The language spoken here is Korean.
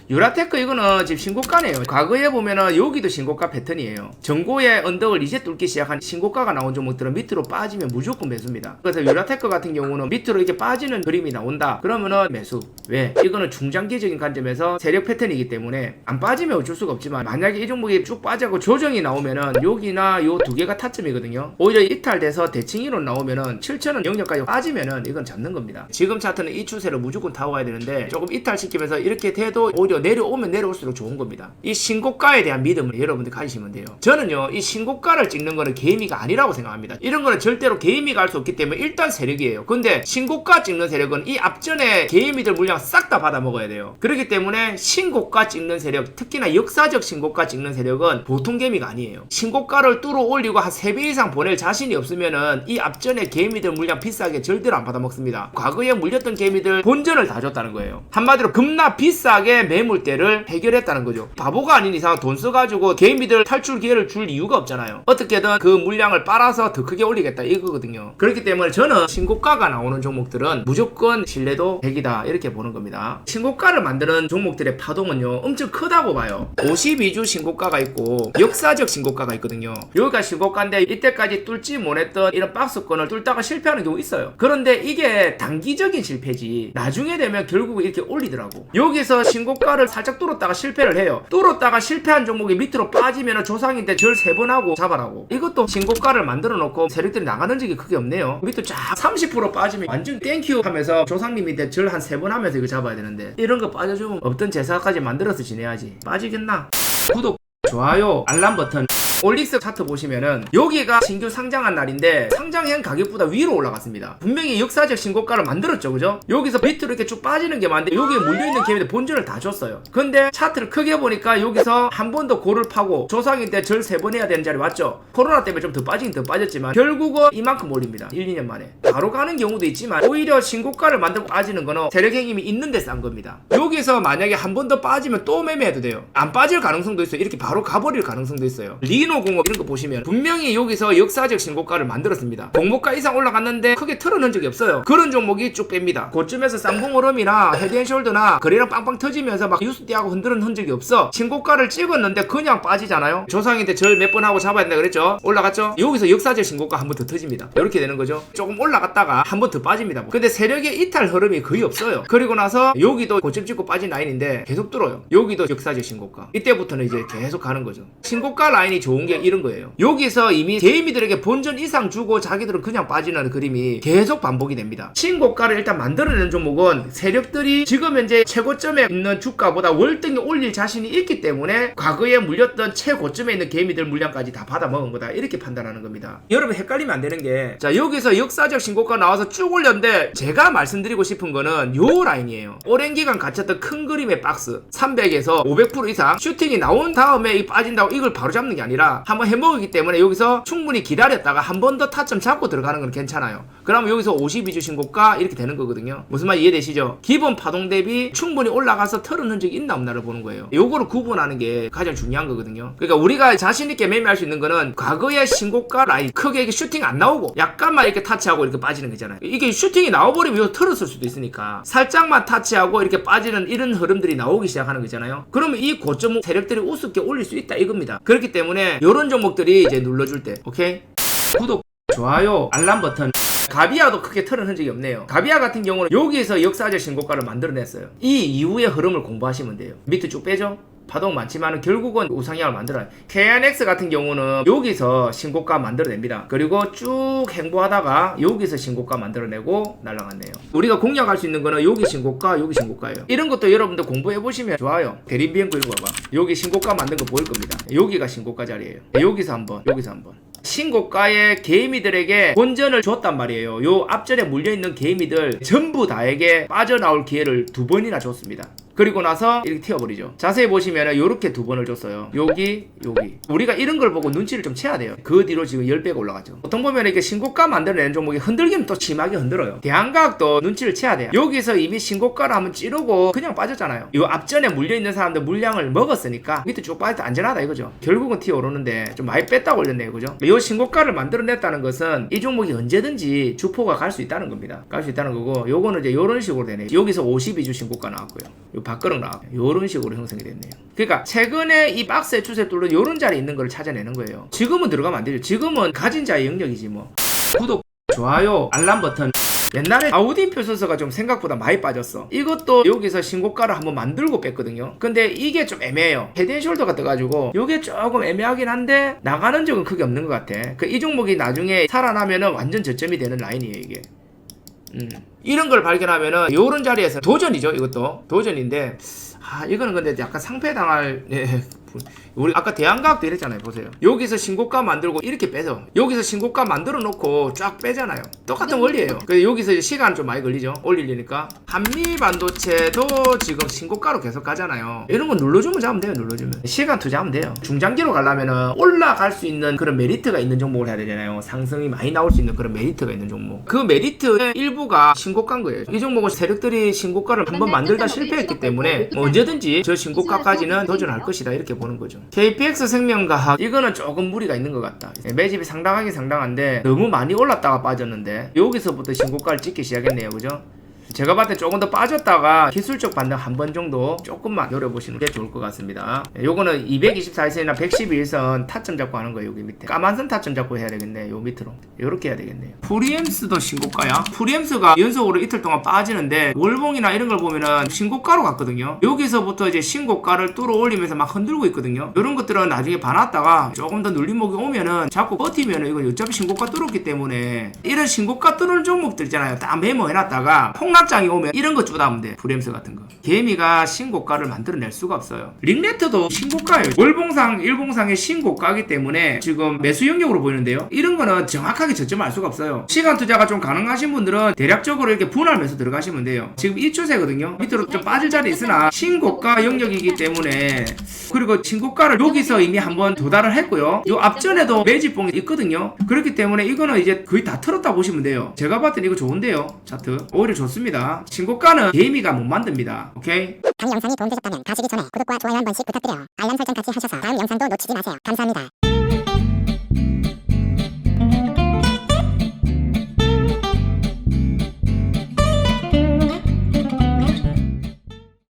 유라테크 이거는 지금 신고가네요. 과거에 보면은 여기도 신고가 패턴이에요. 전고의 언덕을 이제 뚫기 시작한 신고가가 나온 종목들은 밑으로 빠지면 무조건 매수입니다. 그래서 유라테크 같은 경우는 밑으로 이렇게 빠지는 그림이 나온다 그러면은 매수. 왜? 이거는 중장기적인 관점에서 세력 패턴이기 때문에 안 빠지면 어쩔 수가 없지만, 만약에 이 종목이 쭉 빠져고 조정이 나오면은 여기나 요 두 개가 타점이거든요. 오히려 이탈돼서 대칭이론 나오면은 7,000원 영역까지 빠지면은 이건 잡는 겁니다. 지금 차트는 이 추세를 무조건 타고 가야 되는데 조금 이탈시키면서 이렇게 돼도 오히려 내려오면 내려올수록 좋은 겁니다. 이 신고가에 대한 믿음을 여러분들 가지시면 돼요. 저는요, 이 신고가를 찍는 거는 개미가 아니라고 생각합니다. 이런 거는 절대로 개미가 할 수 없기 때문에 일단 세력이에요. 근데 신고가 찍는 세력은 이 앞전에 개미들 물량 싹 다 받아 먹어야 돼요. 그렇기 때문에 신고가 찍는 세력, 특히나 역사적 신고가 찍는 세력은 보통 개미가 아니에요. 신고가를 뚫어 올리고 한 3배 이상 보낼 자신이 없으면은 이 앞전에 개미들 물량 비싸게 절대로 안 받아 먹습니다. 과거에 물렸던 개미들 본전을 다 줬다는 거예요. 한마디로 겁나 비싸게 매물대를 해결했다는 거죠. 바보가 아닌 이상 돈 써가지고 개미들 탈출 기회를 줄 이유가 없잖아요. 어떻게든 그 물량을 빨아서 더 크게 올리겠다 이거거든요. 그렇기 때문에 저는 신고가가 나오는 종목들은 무조건 신뢰도 100이다 이렇게 보는 겁니다. 신고가를 만드는 종목들의 파동은요 엄청 크다고 봐요. 52주 신고가가 있고 역사적 신고가가 있거든요. 여기가 신고가인데 이때까지 뚫지 못했던 이런 박스권을 뚫다가 실패하는 경우 있어요. 그런데 이게 단기적인 실패지 나중에 되면 결국 이렇게 올리더라고. 여기서 신고가를 살짝 뚫었다가 실패를 해요. 뚫었다가 실패한 종목이 밑으로 빠지면 조상인데 절 3번 하고 잡아라고. 이것도 신고가를 만들어 놓고 세력들이 나가는 적이 크게 없네요. 밑으로 쫙 30% 빠지면 완전 땡큐 하면서 조상님인데 절 한 3번 하면서 이거 잡아야 되는데, 이런 거 빠져주면 없던 제사까지 만들어서 지내야지. 빠지겠나? 구독, 좋아요, 알람 버튼. 올릭스 차트 보시면은 여기가 신규 상장한 날인데 상장한 가격보다 위로 올라갔습니다. 분명히 역사적 신고가를 만들었죠, 그죠? 여기서 밑으로 이렇게 쭉 빠지는 게 많은데 여기에 물려있는 개미들 본전을 다 줬어요. 근데 차트를 크게 보니까 여기서 한 번 더 고를 파고 조상일 때 절 3번 해야 되는 자리 맞죠? 코로나 때문에 좀 더 빠지긴 더 빠졌지만 결국은 이만큼 올립니다. 1, 2년 만에 바로 가는 경우도 있지만, 오히려 신고가를 만들고 빠지는 거는 세력의 힘이 있는 데 싼 겁니다. 여기서 만약에 한 번 더 빠지면 또 매매해도 돼요. 안 빠질 가능성도 있어요. 이렇게 바로 가버릴 가능성도 있어요. 리노공업 이런 거 보시면 분명히 여기서 역사적 신고가를 만들었습니다. 종목가 이상 올라갔는데 크게 털어놓은 적이 없어요. 그런 종목이 쭉 뺍니다. 그쯤에서 쌍봉오름이나 헤드앤숄더나 거래량 빵빵 터지면서 막 뉴스 띄하고 흔드는 흔적이 없어. 신고가를 찍었는데 그냥 빠지잖아요. 조상인데 절 몇 번 하고 잡아야 된다 그랬죠? 올라갔죠? 여기서 역사적 신고가 한 번 더 터집니다. 이렇게 되는 거죠. 조금 올라갔다가 한 번 더 빠집니다. 근데 세력의 이탈 흐름이 거의 없어요. 그리고 나서 여기도 고점 찍고 빠진 라인인데 계속 뚫어요. 여기도 역사적 신고가. 이때부터는 이제 계속 가는 거죠. 신고가 라인이 좋은 게 이런 거예요. 여기서 이미 개미들에게 본전 이상 주고 자기들은 그냥 빠지는 그림이 계속 반복이 됩니다. 신고가를 일단 만들어내는 종목은 세력들이 지금 현재 최고점에 있는 주가보다 월등히 올릴 자신이 있기 때문에 과거에 물렸던 최고점에 있는 개미들 물량까지 다 받아 먹은 거다 이렇게 판단하는 겁니다. 여러분 헷갈리면 안 되는 게, 자 여기서 역사적 신고가 나와서 쭉 올렸는데 제가 말씀드리고 싶은 거는 요 라인이에요. 오랜 기간 갇혔던 큰 그림의 박스 300에서 500% 이상 슈팅이 나온 다음에 이 빠진다고 이걸 바로 잡는 게 아니라 한번 해먹었기 때문에 여기서 충분히 기다렸다가 한 번 더 타점 잡고 들어가는 건 괜찮아요. 그러면 여기서 52주 신고가 이렇게 되는 거거든요. 무슨 말 이해되시죠? 기본 파동 대비 충분히 올라가서 털은 흔적이 있나 없나를 보는 거예요. 요거를 구분하는 게 가장 중요한 거거든요. 그러니까 우리가 자신있게 매매할 수 있는 거는 과거의 신고가 라인 크게 이렇게 슈팅 안 나오고 약간만 이렇게 타치하고 이렇게 빠지는 거잖아요. 이게 슈팅이 나와버리면 여기서 털었을 수도 있으니까 살짝만 타치하고 이렇게 빠지는 이런 흐름들이 나오기 시작하는 거잖아요. 그러면 이 고점 세력들이 우습게 올릴 수 있다 이겁니다. 그렇기 때문에 이런 종목들이 이제 눌러줄 때, 오케이? 구독, 좋아요, 알람 버튼. 가비아도 크게 털은 흔적이 없네요. 가비아 같은 경우는 여기서 역사적 신고가를 만들어냈어요. 이 이후의 흐름을 공부하시면 돼요. 밑에 쭉 빼죠? 파동 많지만 결국은 우상향을 만들어요. KNX 같은 경우는 여기서 신고가 만들어냅니다. 그리고 쭉 행보하다가 여기서 신고가 만들어내고 날아갔네요. 우리가 공략할 수 있는 거는 여기 신고가, 여기 신고가예요. 이런 것도 여러분들 공부해보시면 좋아요. 대림비행구 이거 봐봐. 여기 신고가 만든 거 보일 겁니다. 여기가 신고가 자리예요. 여기서 한번, 여기서 한번. 신고가의 개미들에게 본전을 줬단 말이에요. 요 앞전에 물려있는 개미들 전부 다에게 빠져나올 기회를 2번이나 줬습니다. 그리고 나서 이렇게 튀어버리죠. 자세히 보시면 이렇게 2번을 줬어요. 여기 여기. 우리가 이런 걸 보고 눈치를 좀 채야 돼요. 그 뒤로 지금 10배가 올라가죠. 보통 보면 이렇게 신고가 만들어내는 종목이 흔들기는 또 심하게 흔들어요. 대한과학도 눈치를 채야 돼요. 여기서 이미 신고가를 한번 찌르고 그냥 빠졌잖아요. 이 앞전에 물려있는 사람들 물량을 먹었으니까 밑에 쭉 빠져도 안전하다 이거죠. 결국은 튀어오르는데 좀 많이 뺐다고 올렸네요. 그죠? 이 신고가를 만들어냈다는 것은 이 종목이 언제든지 주포가 갈 수 있다는 겁니다. 갈 수 있다는 거고, 요거는 이제 요런 식으로 되네요. 여기서 52주 신고가 나왔고요. 밥그릇 나와. 요런 식으로 형성이 됐네요. 그러니까 최근에 이 박스의 추세 뚫는 요런 자리에 있는 걸 찾아내는 거예요. 지금은 들어가면 안 되죠. 지금은 가진 자의 영역이지 뭐. 구독, 좋아요, 알람 버튼. 옛날에 아우디인표 순서가 좀 생각보다 많이 빠졌어. 이것도 여기서 신고가를 한번 만들고 뺐거든요. 근데 이게 좀 애매해요. 헤드앤숄더가 떠가지고 이게 조금 애매하긴 한데 나가는 적은 크게 없는 것 같아. 이 종목이 나중에 살아나면은 완전 저점이 되는 라인이에요 이게. 이런 걸 발견하면은 요런 자리에서 도전이죠. 이것도 도전인데 이거는 근데 약간 상패당할 우리 아까 대한과학도 이랬잖아요. 보세요. 여기서 신고가 만들고 이렇게 빼서 여기서 신고가 만들어 놓고 쫙 빼잖아요. 똑같은 원리예요. 그래서 여기서 이제 시간 좀 많이 걸리죠. 올리려니까. 한미 반도체도 지금 신고가로 계속 가잖아요. 이런 거 눌러주면 잡으면 돼요. 눌러주면 시간 투자하면 돼요. 중장기로 가려면은 올라갈 수 있는 그런 메리트가 있는 종목을 해야 되잖아요. 상승이 많이 나올 수 있는 그런 메리트가 있는 종목. 그 메리트의 일부가 신고가인 거예요. 이 종목은 세력들이 신고가를 한번 만들다 실패했기 때문에 뭐 언제든지 저 신고가까지는 도전할 것이다 이렇게 보는 거죠. KPX 생명과학 이거는 조금 무리가 있는 것 같다. 매집이 상당한데 너무 많이 올랐다가 빠졌는데 여기서부터 신고가를 찍기 시작했네요. 그죠? 제가 봤을 때 조금 더 빠졌다가 기술적 반등 한 번 정도 조금만 노려보시는 게 좋을 것 같습니다. 요거는 224일선이나 111선 타점 잡고 하는 거예요. 여기 밑에 까만 선 타점 잡고 해야 되겠네. 요 밑으로 요렇게 해야 되겠네요. 프리엠스도 신고가야. 프리엠스가 연속으로 이틀 동안 빠지는데 월봉이나 이런 걸 보면은 신고가로 갔거든요. 여기서부터 이제 신고가를 뚫어 올리면서 막 흔들고 있거든요. 이런 것들은 나중에 봐놨다가 조금 더 눌림목이 오면은 자꾸 버티면은 이거 어차피 신고가 뚫었기 때문에 이런 신고가 뚫을 종목들 있잖아요. 딱 메모해놨다가 폭락장이 오면 이런 거 쪼다하면 돼. 프리엠스 같은 거. 개미가 신고가를 만들어낼 수가 없어요. 링네트도 신고가예요. 월봉상, 일봉상의 신고가이기 때문에 지금 매수 영역으로 보이는데요. 이런 거는 정확하게 저점을 알 수가 없어요. 시간 투자가 좀 가능하신 분들은 대략적으로 이렇게 분할매수 들어가시면 돼요. 지금 1추세거든요. 밑으로 좀 빠질 자리 있으나 신고가 영역이기 때문에 그리고 신고가를 여기서 이미 한번 도달을 했고요. 요 앞전에도 매집봉이 있거든요. 그렇기 때문에 이거는 이제 거의 다 틀었다 보시면 돼요. 제가 봤을 때 이거 좋은데요. 차트. 오히려 좋습니다. 신고가는 개미가 못 만듭니다. 오케이? 당 영상이 도움되셨다면 가시기 전에 구독과 좋아요 한 번씩 부탁드려요. 알람 설정 같이 하셔서 다음 영상도 놓치지 마세요. 감사합니다.